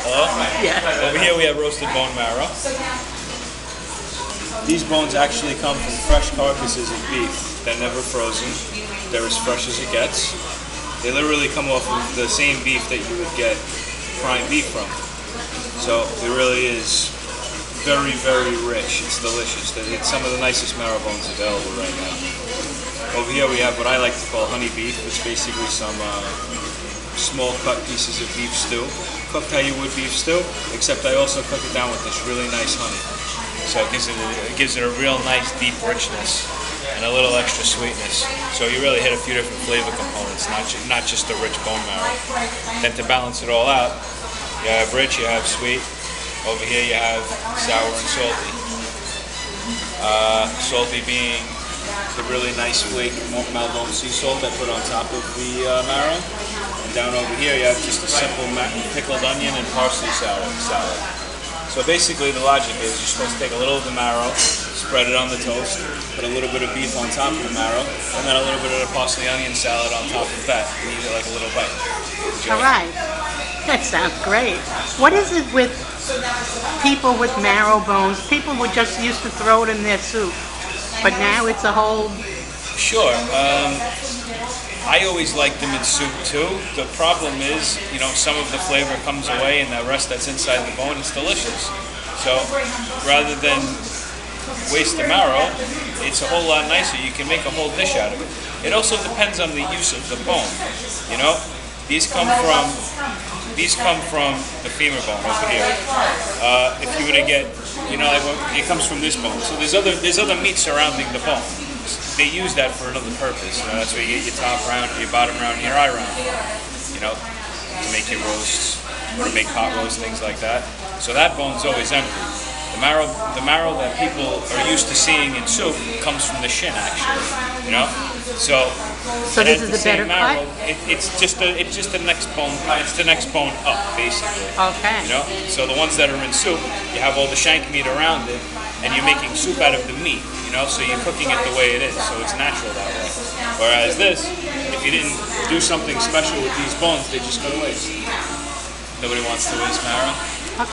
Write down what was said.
Hello? Yeah. Over here we have roasted bone marrow. These bones actually come from fresh carcasses of beef. They're never frozen. They're as fresh as it gets. They literally come off of the same beef that you would get prime beef from. So it really is very, very rich. It's delicious. It's some of the nicest marrow bones available right now. Over here we have what I like to call honey beef. It's basically some small cut pieces of beef stew. Cooked how you would beef stew, except I also cook it down with this really nice honey. So it gives it a real nice deep richness and a little extra sweetness. So you really hit a few different flavor components, not just the rich bone marrow. Then to balance it all out, you have rich, you have sweet. Over here you have sour and salty. Salty being the really nice flake Maldon sea salt I put on top of the marrow. And down over here you have just a simple pickled onion and parsley salad. So basically the logic is you're supposed to take a little of the marrow, spread it on the toast, put a little bit of beef on top of the marrow, and then a little bit of the parsley onion salad on top of that, and eat it like a little bite. Enjoy. All right. That sounds great. What is it with people with marrow bones? People would just used to throw it in their soup, but now it's a whole... Sure. I always liked them in soup too. The problem is, some of the flavor comes away and the rest that's inside the bone is delicious. So rather than waste the marrow, it's a whole lot nicer. You can make a whole dish out of it. It also depends on the use of the bone. These come from the femur bone over here. If you were to get, it comes from this bone. So there's other meat surrounding the bone. They use that for another purpose. That's where you get your top round, your bottom round, and your eye round. To make your roasts or to make pot roast, things like that. So that bone's always empty. The marrow that people are used to seeing in soup comes from the shin, actually. So this is the better marrow, cut? It's just the next bone. It's the next bone up, basically. Okay. So the ones that are in soup, you have all the shank meat around it, and you're making soup out of the meat. So you're cooking it the way it is, so it's natural that way. Whereas this, if you didn't do something special with these bones, they just go to waste. Nobody wants to waste marrow.